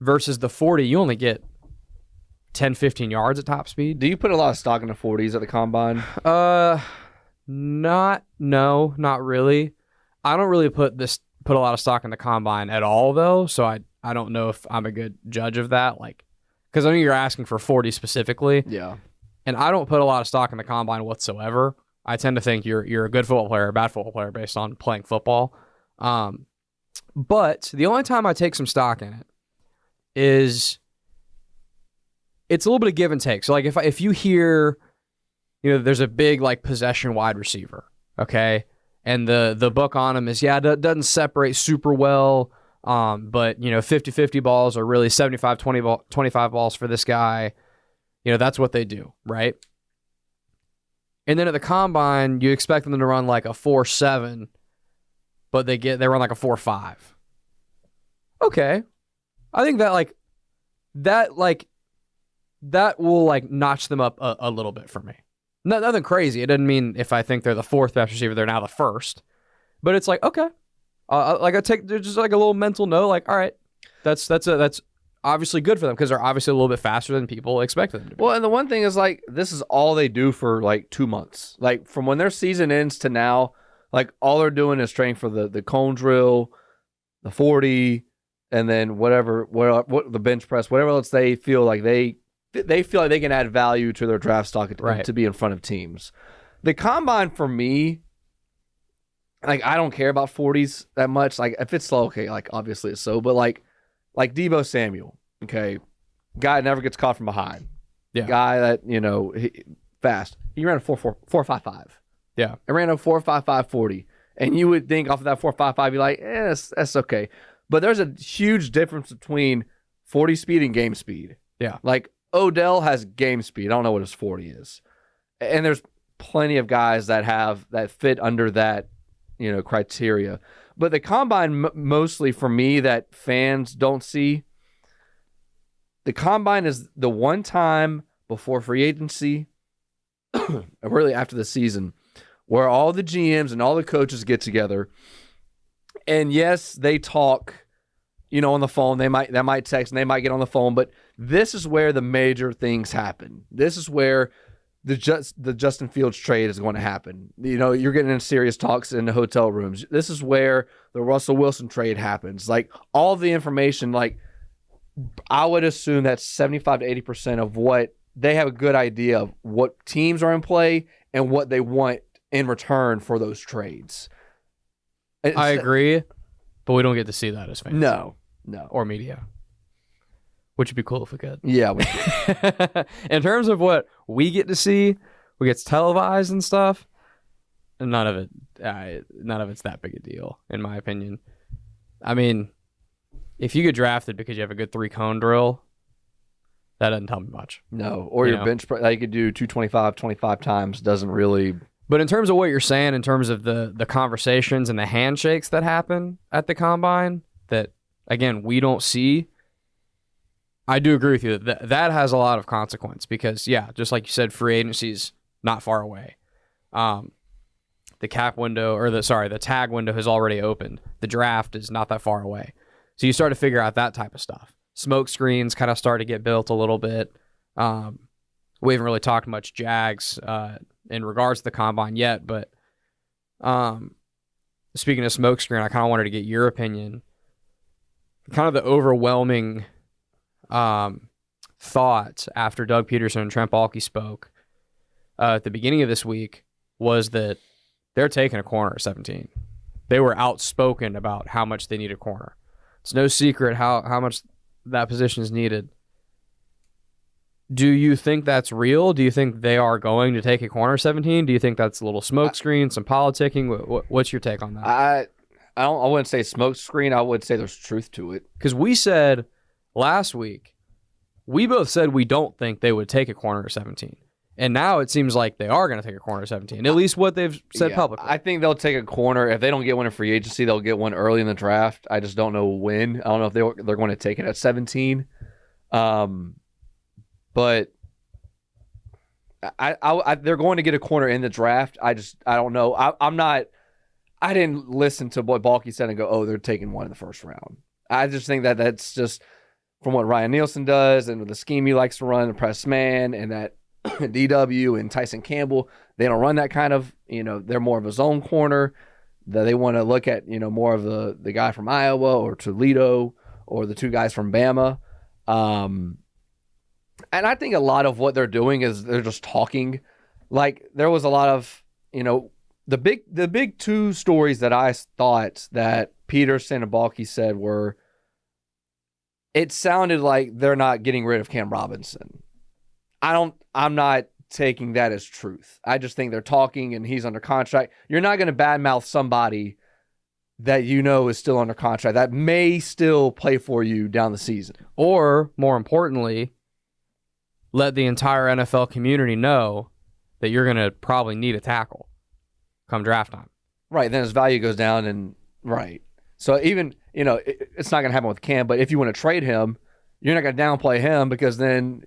versus the 40. You only get 10, 15 yards at top speed. Do you put a lot of stock in the 40s at the combine? Not really. I don't really put a lot of stock in the combine at all though, so I don't know if I'm a good judge of that, like, because I know you're asking for 40 specifically. Yeah. And I don't put a lot of stock in the combine whatsoever. I tend to think you're a good football player, a bad football player based on playing football. But the only time I take some stock in it is it's a little bit of give and take. So like if you hear, there's a big like possession wide receiver, okay, and the book on him is it doesn't separate super well, but 50-50 balls are really 75-25 balls for this guy. That's what they do, right? And then at the combine, you expect them to run like a 4.7, but they run like a 4.5. Okay, I think that will like notch them up a little bit for me. Nothing crazy. It doesn't mean if I think they're the fourth best receiver, they're now the first. But it's like, okay, I take just like a little mental note, like, all right, that's obviously good for them because they're obviously a little bit faster than people expected them to be. Well, and the one thing is like this is all they do for like 2 months. Like from when their season ends to now, like all they're doing is training for the cone drill, the 40, and then what the bench press, whatever else they feel like they feel like they can add value to their draft stock to be in front of teams. The combine for me, like I don't care about 40s that much. Like if it's slow, okay, like obviously it's so, but like Deebo Samuel, okay, guy never gets caught from behind. Yeah, guy that fast. He ran a 4.55. Yeah, I ran a 4.55 40, and you would think off of that 4.55, you're like, that's okay. But there's a huge difference between 40 speed and game speed. Yeah, like Odell has game speed. I don't know what his 40 is. And there's plenty of guys that fit under that, criteria. But the combine mostly for me that fans don't see, the combine is the one time before free agency, really after the season, where all the GMs and all the coaches get together. And yes, they talk on the phone. They might text and they might get on the phone, but this is where the major things happen. This is where the Justin Fields trade is going to happen. You're getting in serious talks in the hotel rooms. This is where the Russell Wilson trade happens. Like, all the information, like, I would assume that 75 to 80% of what they have a good idea of what teams are in play and what they want in return for those trades. I agree, but we don't get to see that as fans. No. Or media. Which would be cool if we could. Yeah, we could. In terms of what we get to see, what gets televised and stuff, none of it's that big a deal, in my opinion. I mean, if you get drafted because you have a good 3-cone drill, that doesn't tell me much. No, or your bench press, you could do 225 25 times, doesn't really. But in terms of what you're saying, in terms of the conversations and the handshakes that happen at the combine, that, again, we don't see, I do agree with you that has a lot of consequence because, yeah, just like you said, free agency's not far away. The cap window, or the tag window has already opened. The draft is not that far away. So you start to figure out that type of stuff. Smoke screens kind of start to get built a little bit. We haven't really talked much Jags in regards to the combine yet, but speaking of smoke screen, I kind of wanted to get your opinion. Kind of the overwhelming thought after Doug Peterson and Trent Baalke spoke at the beginning of this week was that they're taking a corner at 17. They were outspoken about how much they need a corner. It's no secret how much that position is needed. Do you think that's real? Do you think they are going to take a corner 17? Do you think that's a little smoke screen, some politicking? What's your take on that? I wouldn't say smoke screen. I would say there's truth to it. Because we said last week, we both said we don't think they would take a corner at 17. And now it seems like they are going to take a corner at 17, at least what they've said publicly. I think they'll take a corner. If they don't get one in free agency, they'll get one early in the draft. I just don't know when. I don't know if they're going to take it at 17. But they're going to get a corner in the draft. I don't know. I didn't listen to what Baalke said and go, oh, they're taking one in the first round. I just think that's just from what Ryan Nielsen does and the scheme he likes to run, the press man, and that DW and Tyson Campbell, they don't run that kind of, they're more of a zone corner. That they want to look at, more of the guy from Iowa or Toledo or the two guys from Bama. And I think a lot of what they're doing is they're just talking. Like, there was a lot of, the big two stories that I thought that Peterson and Baalke said were, it sounded like they're not getting rid of Cam Robinson. I'm not taking that as truth. I just think they're talking and he's under contract. You're not going to badmouth somebody that is still under contract that may still play for you down the season. Or, more importantly, let the entire NFL community know that you're going to probably need a tackle come draft time. Right, then his value goes down and right. So even, it's not going to happen with Cam, but if you want to trade him, you're not going to downplay him because then,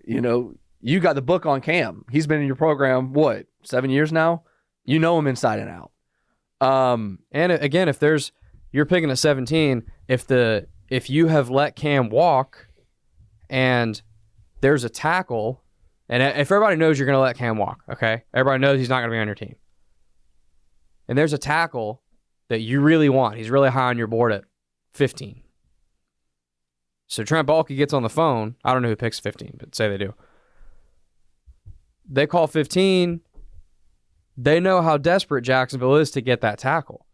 you got the book on Cam. He's been in your program, 7 years now? You know him inside and out. And again, if you're picking at 17, if you have let Cam walk and there's a tackle, and if everybody knows you're going to let Cam walk, okay? Everybody knows he's not going to be on your team. And there's a tackle that you really want. He's really high on your board at 15. So Trent Baalke gets on the phone. I don't know who picks 15, but say they do. They call 15. They know how desperate Jacksonville is to get that tackle.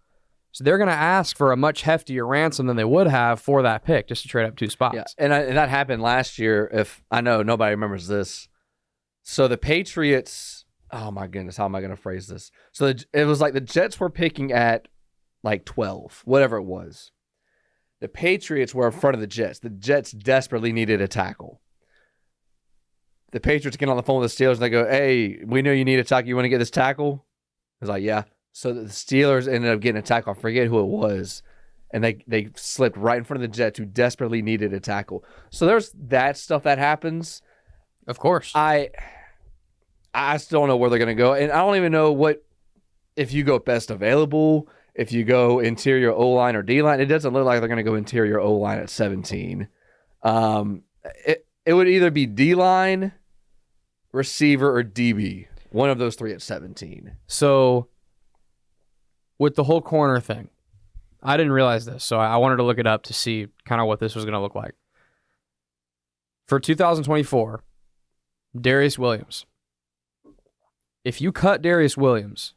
So they're going to ask for a much heftier ransom than they would have for that pick just to trade up 2 spots. Yeah, and that happened last year. I know nobody remembers this. So the Patriots, oh my goodness, how am I going to phrase this? So it was like the Jets were picking at like 12, whatever it was. The Patriots were in front of the Jets. The Jets desperately needed a tackle. The Patriots get on the phone with the Steelers and they go, hey, we know you need a tackle. You want to get this tackle? I was like, yeah. So the Steelers ended up getting a tackle. I forget who it was. And they slipped right in front of the Jets who desperately needed a tackle. So there's that stuff that happens. Of course. I still don't know where they're going to go. And I don't even know if you go best available, if you go interior O-line or D-line. It doesn't look like they're going to go interior O-line at 17. It would either be D-line, receiver, or DB. One of those three at 17. So with the whole corner thing, I didn't realize this, so I wanted to look it up to see kind of what this was going to look like. For 2024, Darius Williams. If you cut Darius Williams,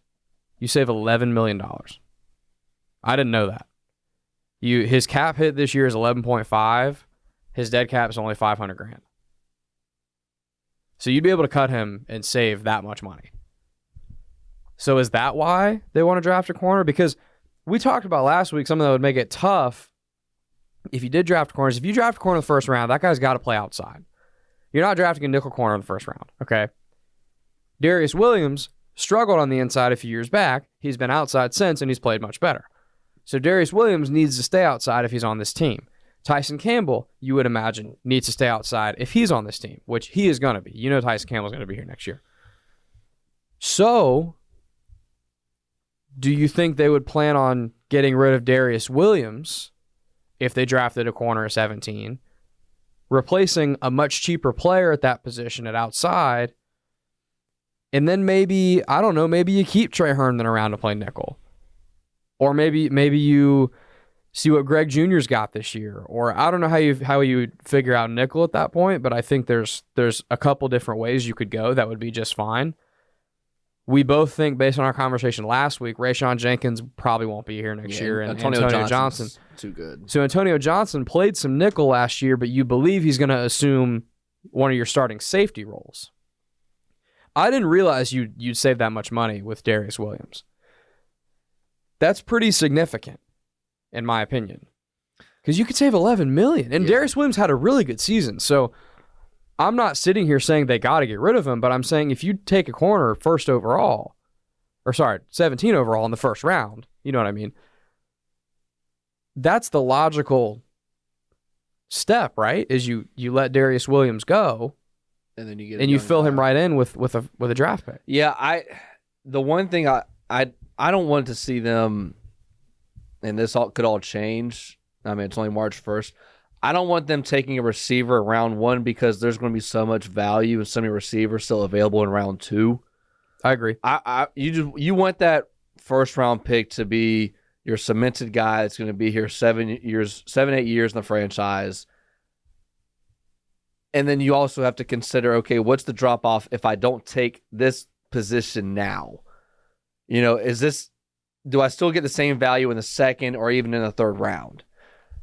you save $11 million. I didn't know that. His cap hit this year is 11.5. His dead cap is only $500,000. So you'd be able to cut him and save that much money. So is that why they want to draft a corner? Because we talked about last week something that would make it tough if you did draft corners. If you draft a corner in the first round, that guy's got to play outside. You're not drafting a nickel corner in the first round, okay? Darius Williams struggled on the inside a few years back. He's been outside since, and he's played much better. So Darius Williams needs to stay outside if he's on this team. Tyson Campbell, you would imagine, needs to stay outside if he's on this team, which he is going to be. You know Tyson Campbell's going to be here next year. So, do you think they would plan on getting rid of Darius Williams if they drafted a corner at 17, replacing a much cheaper player at that position at outside, and then maybe, I don't know, maybe you keep Trey Herndon around to play nickel. Or maybe you see what Greg Jr.'s got this year, or I don't know how you would figure out nickel at that point, but I think there's a couple different ways you could go that would be just fine. We both think, based on our conversation last week, Rayshon Jenkins probably won't be here next year, and Antonio Johnson too good. So Antonio Johnson played some nickel last year, but you believe he's going to assume one of your starting safety roles. I didn't realize you'd save that much money with Darius Williams. That's pretty significant, in my opinion, because you could save $11 million. And Darius Williams had a really good season. So I'm not sitting here saying they got to get rid of him, but I'm saying if you take a corner 17 overall in the first round, you know what I mean? That's the logical step, right? Is you let Darius Williams go, and then you fill him right in with a draft pick. Yeah, the one thing I don't want to see them, and this could all change. I mean, it's only March 1st. I don't want them taking a receiver round 1 because there's going to be so much value and so many receivers still available in round 2. I agree. You want that first round pick to be your cemented guy that's going to be here 7-8 years in the franchise. And then you also have to consider, okay, what's the drop off if I don't take this position now? You know, do I still get the same value in the second or even in the third round?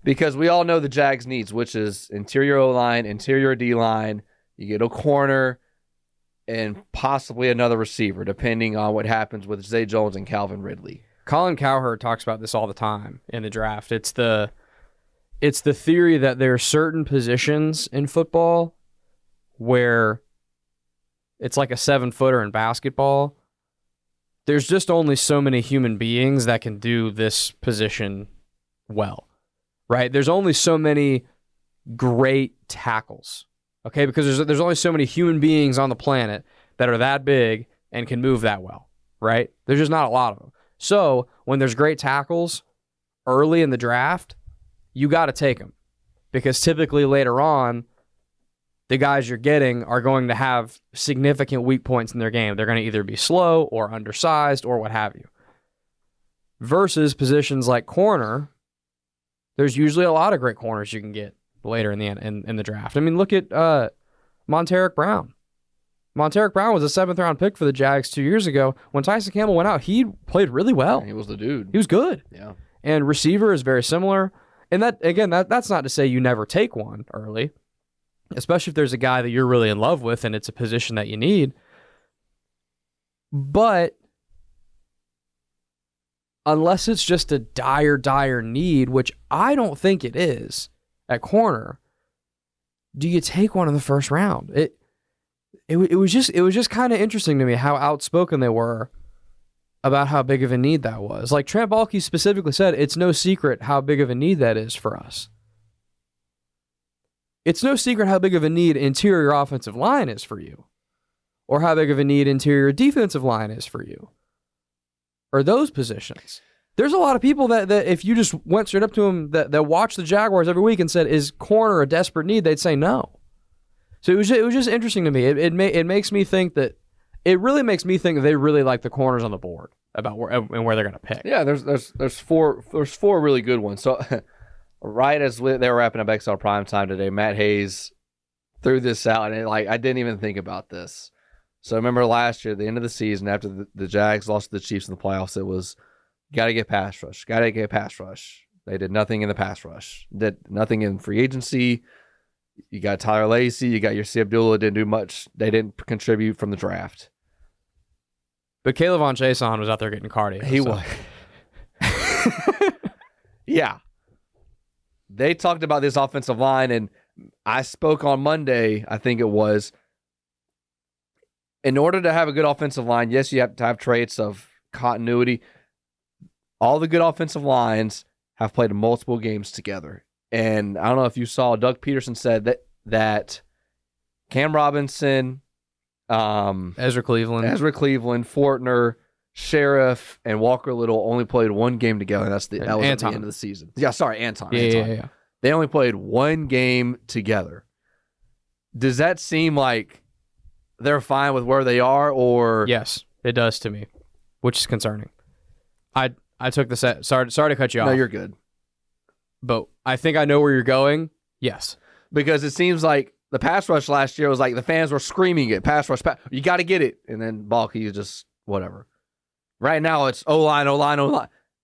Because we all know the Jags needs, which is interior O-line, interior D-line, you get a corner, and possibly another receiver, depending on what happens with Zay Jones and Calvin Ridley. Colin Cowherd talks about this all the time in the draft. It's the theory that there are certain positions in football where it's like a 7-footer in basketball. There's just only so many human beings that can do this position well, right? There's only so many great tackles, okay? Because there's only so many human beings on the planet that are that big and can move that well, right? There's just not a lot of them. So when there's great tackles early in the draft, you got to take them, because typically later on, the guys you're getting are going to have significant weak points in their game. They're going to either be slow or undersized or what have you. Versus positions like corner, there's usually a lot of great corners you can get later in the draft. I mean, look at Monteric Brown. Monteric Brown was a 7th-round pick for the Jags 2 years ago. When Tyson Campbell went out, he played really well. He was the dude. He was good. Yeah. And receiver is very similar. And that's not to say you never take one early, especially if there's a guy that you're really in love with and it's a position that you need. But unless it's just a dire need, which I don't think it is at corner, do you take one in the first round? It was just kind of interesting to me how outspoken they were about how big of a need that was. Like Trent Baalke specifically said, it's no secret how big of a need that is for us. It's no secret how big of a need interior offensive line is for you, or how big of a need interior defensive line is for you, or those positions. There's a lot of people that if you just went straight up to them that watch the Jaguars every week and said, is corner a desperate need? They'd say no. So it was just interesting to me. It makes me think that it really makes me think that they really like the corners on the board about where they're going to pick. Yeah, there's four really good ones. So right as they were wrapping up XL Prime Time today, Matt Hayes threw this out, and I didn't even think about this. So remember last year, at the end of the season, after the Jags lost to the Chiefs in the playoffs, it was got to get pass rush, got to get pass rush. They did nothing in the pass rush, did nothing in free agency. You got Tyler Lacey, you got your C. Abdullah, didn't do much. They didn't contribute from the draft. But Caleb Von Chason was out there getting cardio. He was. Yeah. They talked about this offensive line, and I spoke on Monday, I think it was. In order to have a good offensive line, yes, you have to have traits of continuity. All the good offensive lines have played multiple games together. And I don't know if you saw, Doug Peterson said that Cam Robinson, Ezra Cleveland, Fortner, Sheriff, and Walker Little only played one game together. And that was at the end of the season. Yeah, sorry, Anton. Yeah. They only played one game together. Does that seem like they're fine with where they are, or? Yes, it does to me, which is concerning. I took the set. Sorry to cut you off. No, you're good. But I think I know where you're going. Yes. Because it seems like the pass rush last year was like the fans were screaming it. Pass rush, you got to get it. And then Balky is just whatever. Right now it's O-line.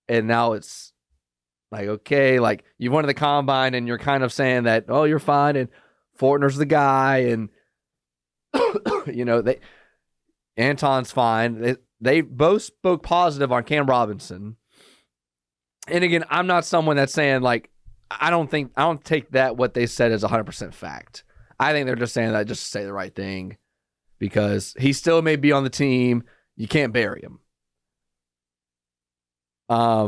And now it's like, okay, like you won the combine and you're kind of saying that, oh, you're fine. And Fortner's the guy. And, Anton's fine. They both spoke positive on Cam Robinson. And again, I'm not someone that's saying like, I don't take that what they said as 100% fact. I think they're just saying that just to say the right thing because he still may be on the team. You can't bury him. I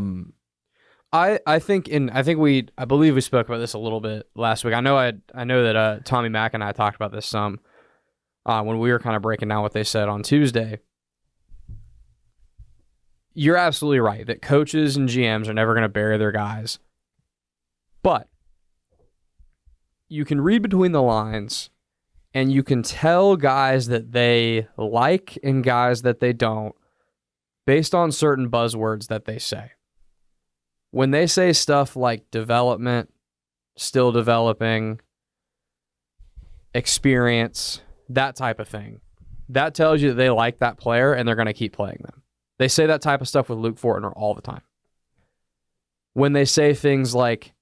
believe we spoke about this a little bit last week. I know that Tommy Mack and I talked about this some when we were kind of breaking down what they said on Tuesday. You're absolutely right that coaches and GMs are never going to bury their guys. But you can read between the lines and you can tell guys that they like and guys that they don't based on certain buzzwords that they say. When they say stuff like development, still developing, experience, that type of thing, that tells you that they like that player and they're going to keep playing them. They say that type of stuff with Luke Fortner all the time. When they say things like,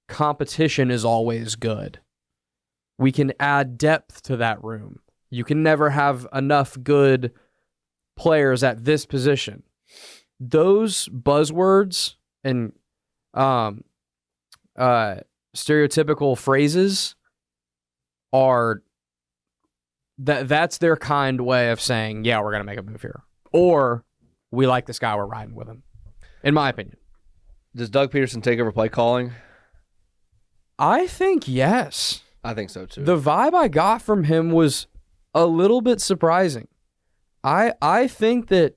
competition is always good. We can add depth to that room. You can never have enough good players at this position. Those buzzwords and stereotypical phrases are that's their kind way of saying, yeah, we're going to make a move here. Or we like this guy, we're riding with him. In my opinion. Does Doug Peterson take over play calling? I think yes. I think so too. The vibe I got from him was a little bit surprising. I think that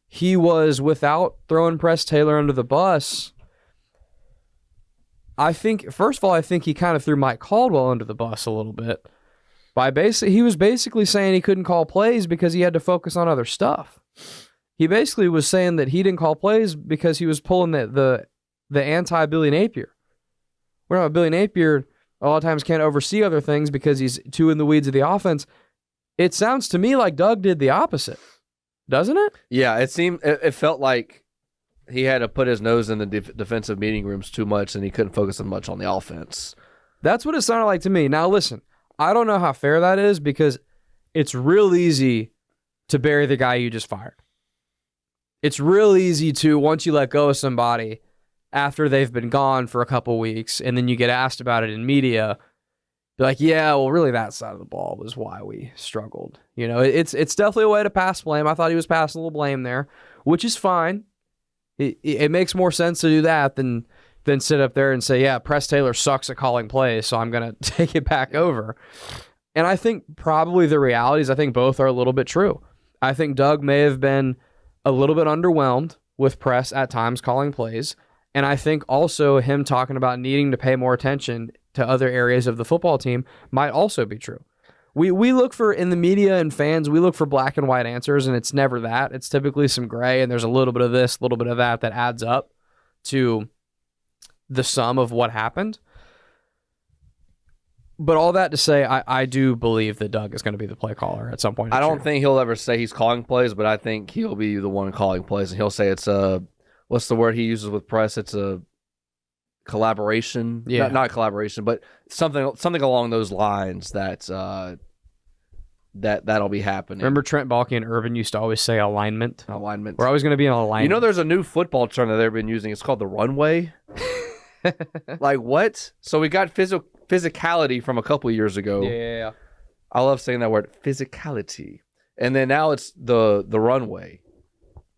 he was, without throwing Press Taylor under the bus, first of all, I think he kind of threw Mike Caldwell under the bus a little bit. He was basically saying he couldn't call plays because he had to focus on other stuff. He basically was saying that he didn't call plays because he was pulling the anti-Billy Napier. Where Billy Napier a lot of times can't oversee other things because he's too in the weeds of the offense. It sounds to me like Doug did the opposite, doesn't it? Yeah, it felt like he had to put his nose in the defensive meeting rooms too much and he couldn't focus much on the offense. That's what it sounded like to me. Now listen, I don't know how fair that is because it's real easy to bury the guy you just fired. It's real easy to, once you let go of somebody after they've been gone for a couple weeks and then you get asked about it in media, be like, yeah, well, really that side of the ball was why we struggled. It's definitely a way to pass blame. I thought he was passing a little blame there, which is fine. It makes more sense to do that than sit up there and say, yeah, Press Taylor sucks at calling plays, so I'm going to take it back over. And I think probably the reality is I think both are a little bit true. I think Doug may have been a little bit underwhelmed with press at times calling plays. And I think also him talking about needing to pay more attention to other areas of the football team might also be true. We look for, in the media and fans, we look for black and white answers, and it's never that. It's typically some gray, and there's a little bit of this, a little bit of that adds up to the sum of what happened. But all that to say, I do believe that Doug is going to be the play caller at some point. I don't think he'll ever say he's calling plays, but I think he'll be the one calling plays, and he'll say it's a, what's the word he uses with press? It's a collaboration. Yeah. Not collaboration, but something along those lines that'll be happening. Remember Trent Baalke and Irvin used to always say alignment? Alignment. We're always going to be in alignment. You know, there's a new football term that they've been using. It's called the runway. Like what? So we got physicality from a couple of years ago. Yeah. I love saying that word, physicality. And then now it's the runway.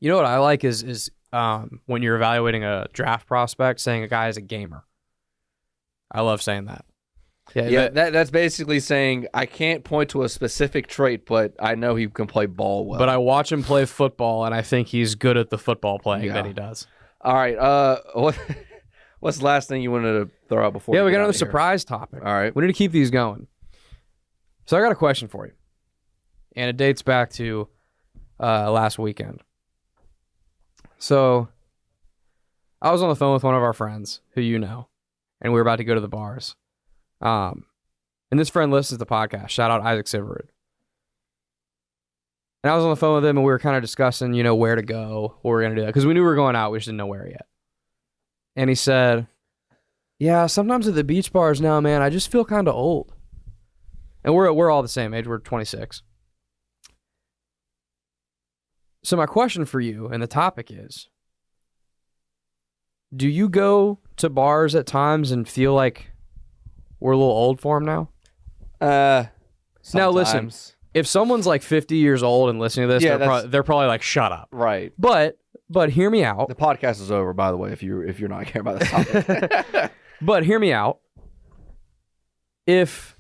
You know what I like is when you're evaluating a draft prospect, saying a guy is a gamer. I love saying that. Yeah, that's basically saying I can't point to a specific trait, but I know he can play ball well. But I watch him play football, and I think he's good at the football playing that he does. All right. What's the last thing you wanted to throw out before? Yeah, we got another surprise topic. All right. We need to keep these going. So I got a question for you, and it dates back to last weekend. So I was on the phone with one of our friends who you know, and we were about to go to the bars. And this friend listens to the podcast. Shout out Isaac Siverud. And I was on the phone with him, and we were kind of discussing, where to go, what we're going to do. Because we knew we were going out. We just didn't know where yet. And he said, yeah, sometimes at the beach bars now, man, I just feel kind of old. And we're all the same age. We're 26. So my question for you, and the topic is, do you go to bars at times and feel like we're a little old for them now? Now listen, if someone's like 50 years old and listening to this, they're probably like, shut up. Right. But hear me out. The podcast is over, by the way, if you're not caring about this topic. But hear me out. If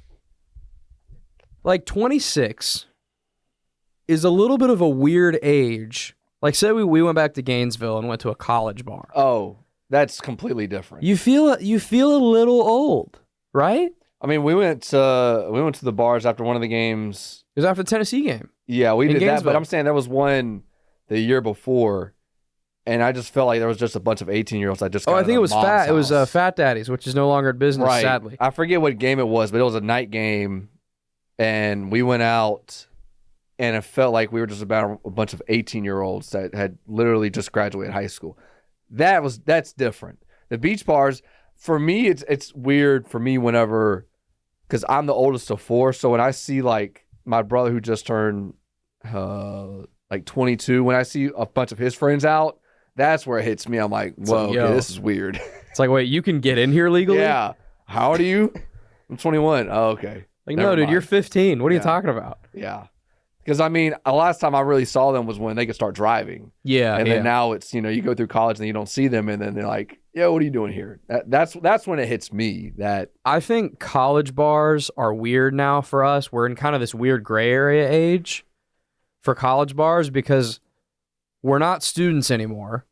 like 26 is a little bit of a weird age, like say we went back to Gainesville and went to a college bar. Oh, that's completely different. You feel a little old, right? I mean, we went to the bars after one of the games. It was after the Tennessee game. Yeah, we did Gainesville. that, but I'm saying there was one the year before, and I just felt like there was just a bunch of 18-year-olds that just got I think it was Fat. It was Fat Daddy's, which is no longer in business, right. Sadly. I forget what game it was, but it was a night game, and we went out, and it felt like we were just about a bunch of 18-year-olds that had literally just graduated high school. That's different. The beach bars, for me, it's weird for me whenever, because I'm the oldest of four, so when I see like my brother who just turned like 22, when I see a bunch of his friends out, that's where it hits me. I'm like, whoa, okay, this is weird. It's like, wait, you can get in here legally? Yeah. How old are you? I'm 21. Oh, okay. Like, no, dude, you're 15. What are you Yeah. talking about? Yeah. Because, I mean, the last time I really saw them was when they could start driving. Yeah. And then now it's, you go through college and you don't see them, and then they're like, yo, what are you doing here? That's when it hits me that. I think college bars are weird now for us. We're in kind of this weird gray area age for college bars because we're not students anymore.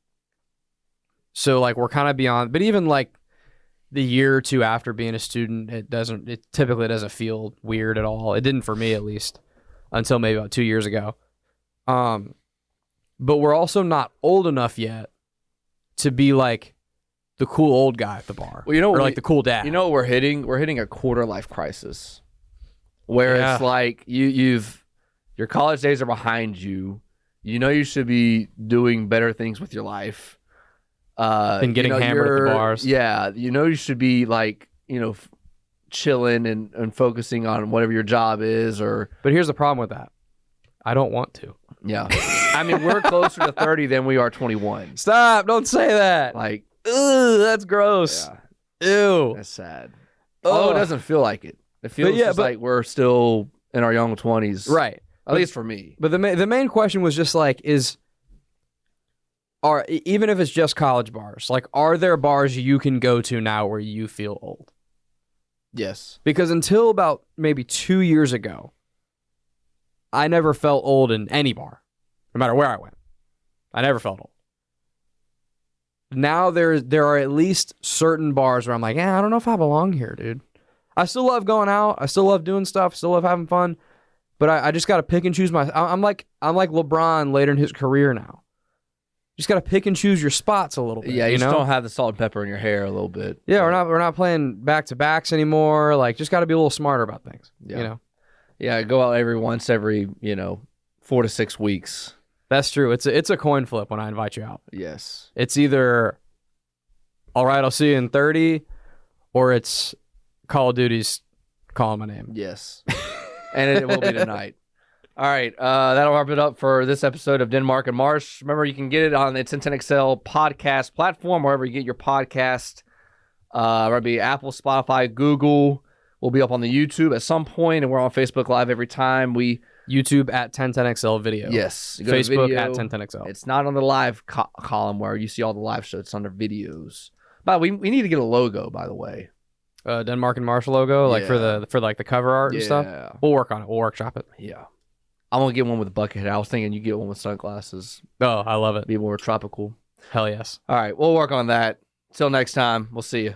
So, like, we're kind of beyond. But even, like, the year or two after being a student, it typically doesn't feel weird at all. It didn't for me, at least, until maybe about 2 years ago. But we're also not old enough yet to be, like, the cool old guy at the bar. Well, or, like, the cool dad. You know what we're hitting? We're hitting a quarter life crisis. Where it's like your college days are behind you. You know you should be doing better things with your life. And getting hammered at the bars. Yeah, you should be like, chilling and focusing on whatever your job is. But here's the problem with that. I don't want to. Yeah. I mean, we're closer to 30 than we are 21. Stop. Don't say that. Like, ugh, that's gross. Yeah, Ew. that's sad. Oh, it doesn't feel like it. It feels like we're still in our young 20s. Right. At least for me. But the main question was just like, even if it's just college bars, like, are there bars you can go to now where you feel old? Yes. Because until about maybe 2 years ago, I never felt old in any bar, no matter where I went. I never felt old. Now there are at least certain bars where I'm like, I don't know if I belong here, dude. I still love going out. I still love doing stuff. Still love having fun. But I just got to pick and choose I'm like LeBron later in his career now. Just got to pick and choose your spots a little bit. Yeah, you just don't have the salt and pepper in your hair a little bit. Yeah, we're not playing back-to-backs anymore. Like, just got to be a little smarter about things. Yeah. You know? Yeah, go out every 4 to 6 weeks. That's true. It's a coin flip when I invite you out. Yes. It's either, all right, I'll see you in 30, or it's Call of Duty's calling my name. Yes. And it will be tonight. All right, that'll wrap it up for this episode of Denmark and Marsh. Remember, you can get it on the 1010XL podcast platform, wherever you get your podcast. It'll be Apple, Spotify, Google. We'll be up on the YouTube at some point, and we're on Facebook Live every time. YouTube at 1010XL video. Yes. Facebook at 1010XL. It's not on the live column where you see all the live shows. It's under videos. But we need to get a logo, by the way. Denmark and Marsh logo, like for the cover art and stuff. We'll work on it. We'll workshop it. Yeah. I'm going to get one with a bucket hat. I was thinking you get one with sunglasses. Oh, I love it. Be more tropical. Hell yes. All right. We'll work on that. Till next time. We'll see you.